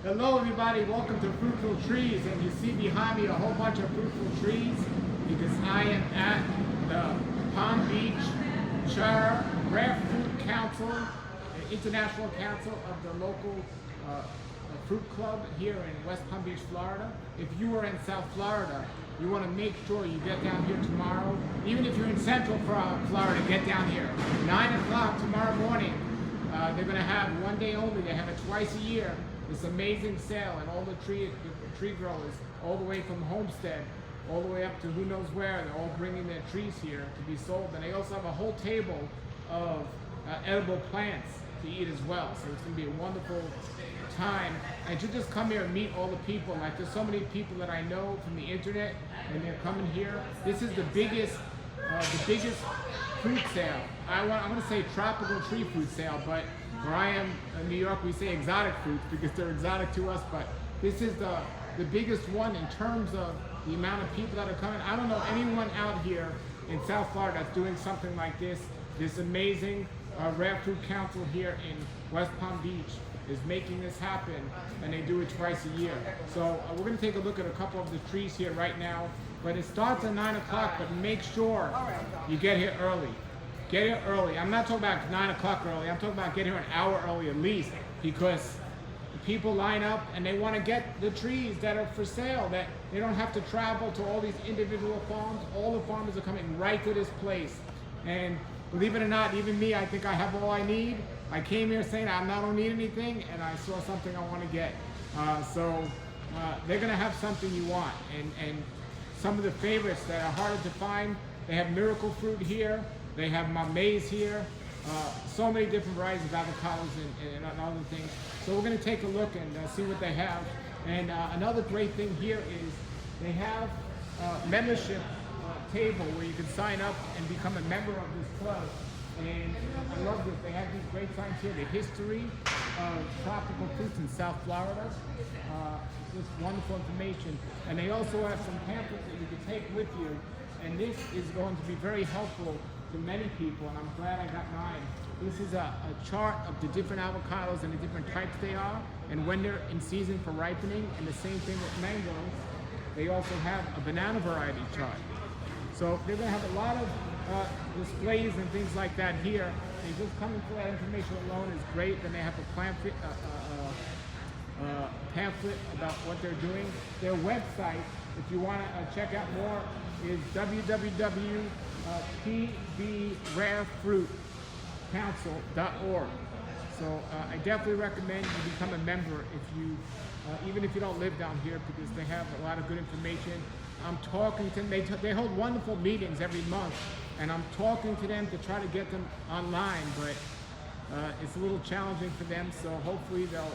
Hello everybody, welcome to Fruitful Trees, and you see behind me a whole bunch of fruitful trees because I am at the Palm Beach Char Rare Fruit Council, the International Council of the local fruit club here in West Palm Beach, Florida. If you are in South Florida, you want to make sure you get down here tomorrow. Even if you're in Central Florida, get down here. 9 o'clock tomorrow morning. They're going to have one day only. They have it twice a year. This amazing sale, and all the tree growers, all the way from Homestead, all the way up to who knows where, they're all bringing their trees here to be sold. And they also have a whole table of edible plants to eat as well. So it's going to be a wonderful time. And to just come here and meet all the people. Like, there's so many people that I know from the internet, and they're coming here. This is the biggest fruit sale. I'm going to say tropical tree fruit sale, but where I am in New York, we say exotic fruits because they're exotic to us. But this is the biggest one in terms of the amount of people that are coming. I don't know anyone out here in South Florida that's doing something like this. This amazing Rare Fruit Council here in West Palm Beach is making this happen, and they do it twice a year. So we're going to take a look at a couple of the trees here right now. But it starts at 9 o'clock, but make sure you get here early. Get here early. I'm not talking about 9 o'clock early. I'm talking about getting here an hour early at least, because people line up and they want to get the trees that are for sale, that they don't have to travel to all these individual farms. All the farmers are coming right to this place. And believe it or not, even me, I think I have all I need. I came here saying I don't need anything, and I saw something I want to get. So they're going to have something you want. And some of the favorites that are harder to find, they have miracle fruit here. They have maize here, so many different varieties of avocados and other things. So we're going to take a look and see what they have. And another great thing here is they have a membership table where you can sign up and become a member of this club. And I love this. They have these great signs here. The history of tropical fruits in South Florida. Just wonderful information. And they also have some pamphlets that you can take with you. And this is going to be very helpful to many people, and I'm glad I got mine. This is a chart of the different avocados and the different types they are, and when they're in season for ripening, and the same thing with mangoes. They also have a banana variety chart. So they're going to have a lot of displays and things like that here, and just coming for that information alone is great. Then they have a pamphlet about what they're doing. Their website, if you want to check out more, is www.pbrareFruitCouncil.org. So I definitely recommend you become a member if you, even if you don't live down here, because they have a lot of good information. I'm talking to them. They hold wonderful meetings every month, and I'm talking to them to try to get them online, but it's a little challenging for them. So hopefully they'll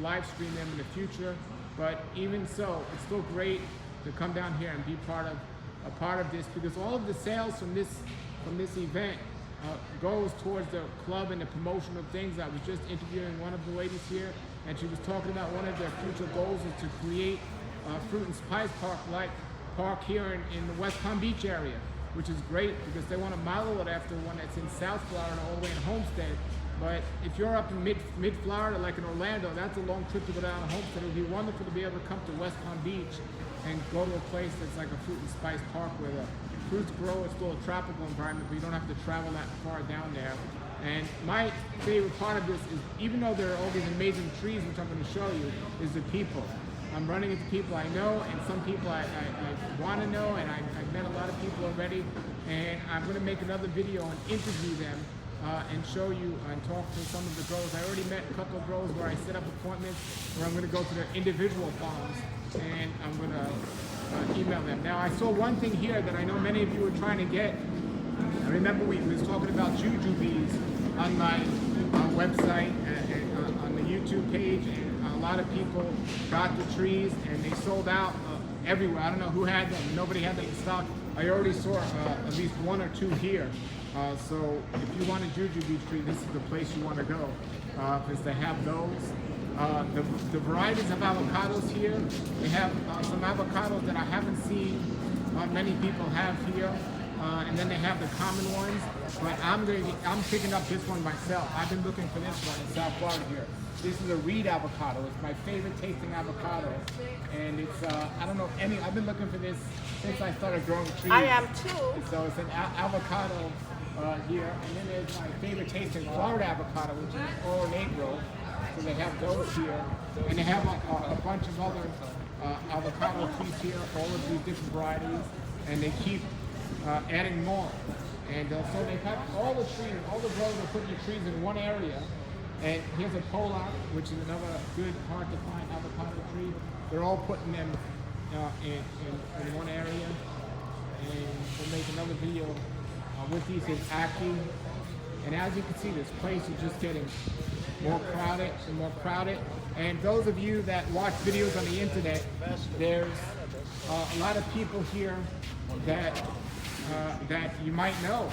live stream them in the future. But even so, it's still great to come down here and be a part of this, because all of the sales from this event goes towards the club and the promotion of things. I was just interviewing one of the ladies here, and she was talking about one of their future goals is to create a fruit and spice park here in the West Palm Beach area, which is great because they want to model it after one that's in South Florida all the way in Homestead. But if you're up in mid Florida, like in Orlando, that's a long trip to go down to Homestead. It would be wonderful to be able to come to West Palm Beach and go to a place that's like a fruit and spice park where the fruits grow. It's still a tropical environment, but you don't have to travel that far down there. And my favorite part of this is, even though there are all these amazing trees, which I'm going to show you, is the people. I'm running into people I know, and some people I want to know, and I've met a lot of people already. And I'm going to make another video and interview them and show you and talk to some of the growers. I already met a couple of growers where I set up appointments where I'm going to go to their individual farms, and I'm going to email them. Now, I saw one thing here that I know many of you were trying to get. I remember we was talking about jujubes on my website, on the YouTube page, and a lot of people got the trees, and they sold out everywhere. I don't know who had them. Nobody had them in stock. I already saw at least one or two here. So if you want a jujube tree, this is the place you want to go, because they have those. The varieties of avocados here, they have some avocados that I haven't seen many people have here. and then they have the common ones. But I'm picking up this one myself. I've been looking for this one in South Florida here. This is a Reed avocado. It's my favorite tasting avocado, and it's I don't know any. I've been looking for this since I started growing trees. I am too. So it's an avocado here, and then there's my favorite tasting Florida avocado, which is Oro Negro. So they have those here, and they have a bunch of other avocado trees here, all of these different varieties, and they keep adding more. And so they have all the trees, all the growers are putting the trees in one area. And here's a polar, which is another good, hard to find avocado tree. They're all putting them in one area. And we'll make another video with these in Aki. And as you can see, this place is just getting more crowded and more crowded. And those of you that watch videos on the internet, there's a lot of people here that you might know.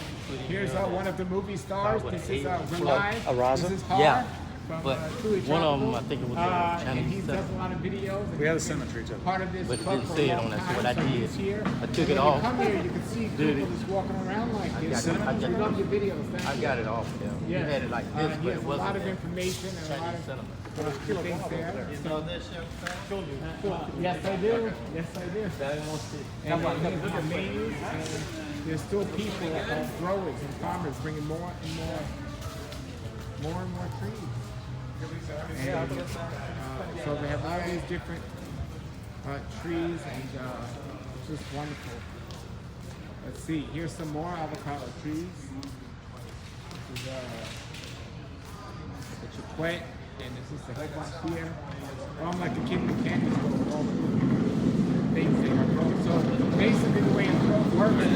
Here's one of the movie stars. This is Relive. This is Har. Yeah. From, But Truly one of them, Tropical. I think it was and he Chinese does a lot of videos. And We had a he's been cemetery too. Part of this But it club didn't for say a it long on that, so time, what I so did, he's here. I took And it when off. you come here, you can see Dude, people just walking around like this. I got We love your videos. I Thank you. got it off there. You had it like this, He but has it a lot wasn't of there. information and a lot of Cinnamon. good things there. You know this, Yes, I do. Yes, I do. And here's the maze, and there's still people, growers and farmers bringing more and more trees. And, so they have all these different trees, and it's just wonderful. Let's see. Here's some more avocado trees. This is the chiquette, and this is the whole bunch here. I'm like the kid in the candy store with all the things they are growing. So basically the way it works is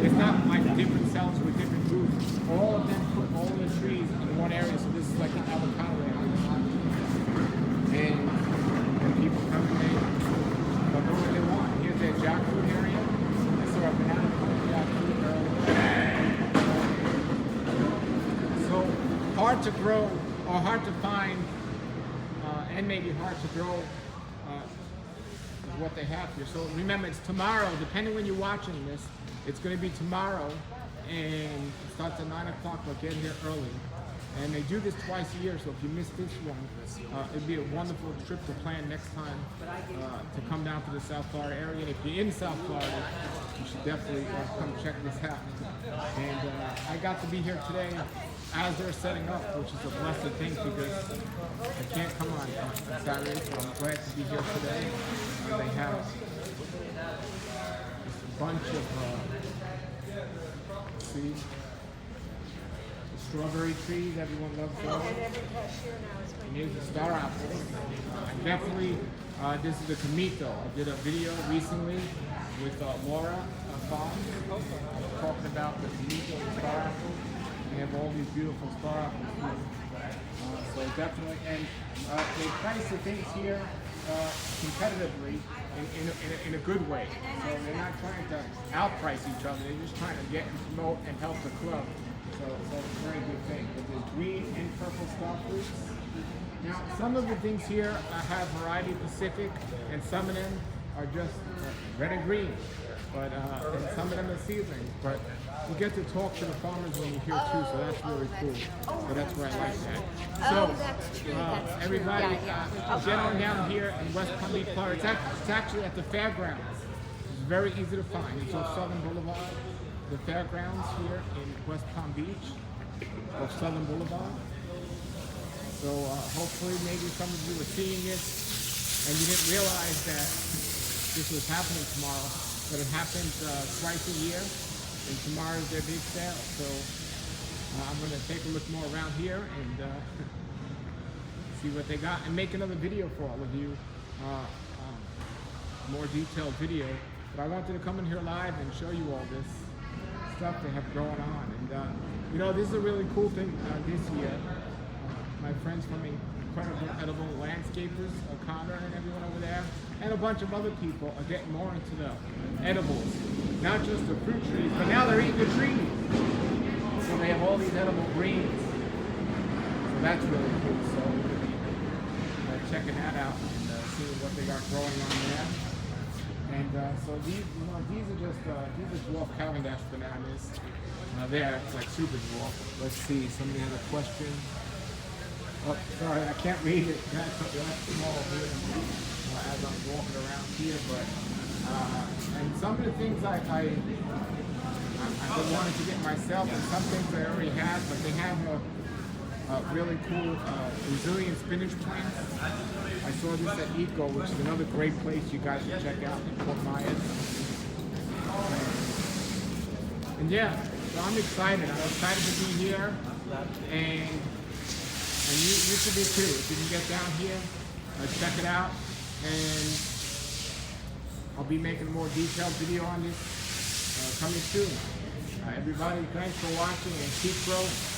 it's not like different cells with different groups. All of them put all the trees in one area, so this is like an avocado area. And people come and they go what they want. Here's their jackfruit area. I saw a banana jackfruit earlier. So hard to grow or hard to find, and maybe hard to grow is what they have here. So remember, it's tomorrow. Depending when you're watching this, it's going to be tomorrow, and it starts at 9 o'clock. But get here early. And they do this twice a year, so if you miss this one, it'd be a wonderful trip to plan next time to come down to the South Florida area. And if you're in South Florida, you should definitely come check this out. And I got to be here today as they're setting up, which is a blessed thing because I can't come on Saturday, so I'm glad to be here today. They have just a bunch of, see, strawberry trees, everyone loves those. And here's the star apples. And definitely, this is the Camito. I did a video recently with Laura Fox talking about the Camito and star apples. We have all these beautiful star apples here. So definitely, and they price the things here competitively in a good way. So they're not trying to outprice each other. They're just trying to get and promote and help the club. So it's a very good thing. But there's green and purple star fruits. Now, some of the things here have variety Pacific, and some of them are just red and green. But and some of them are seedlings. But you get to talk to the farmers when you're here too, so that's really cool. So that's where I like that. So that's true. That's everybody, true. Yeah. get on down here in West Palm Beach, Florida. It's actually at the Fairgrounds. It's very easy to find. It's on Southern Blvd. The Fairgrounds here in West Palm Beach, or Southern Blvd. So hopefully maybe some of you were seeing it and you didn't realize that this was happening tomorrow, but it happens twice a year, and tomorrow is their big sale. So I'm going to take a look more around here and see what they got, and make another video for all of you, more detailed video. But I wanted to come in here live and show you all this stuff they have going on. And you know, this is a really cool thing this year. My friends from Incredible Edible Landscapers, Connor and everyone over there, and a bunch of other people are getting more into the edibles. Not just the fruit trees, but now they're eating the trees. So they have all these edible greens. So that's really cool. So we're going to be checking that out and seeing what they got growing on there. And so these are just these are dwarf Cavendish bananas. There, it's like super dwarf. Let's see, somebody had a question. Oh, sorry, I can't read it. That's small here as I'm walking around here. But and some of the things I've been wanting to get myself, and some things I already have, but they have a really cool Brazilian spinach plant. I saw this at Eco, which is another great place you guys should check out in Fort Myers. And yeah, so I'm excited. I'm excited to be here, and you should be too. If you can get down here, check it out, and I'll be making a more detailed video on this coming soon. Everybody, thanks for watching, and keep growing.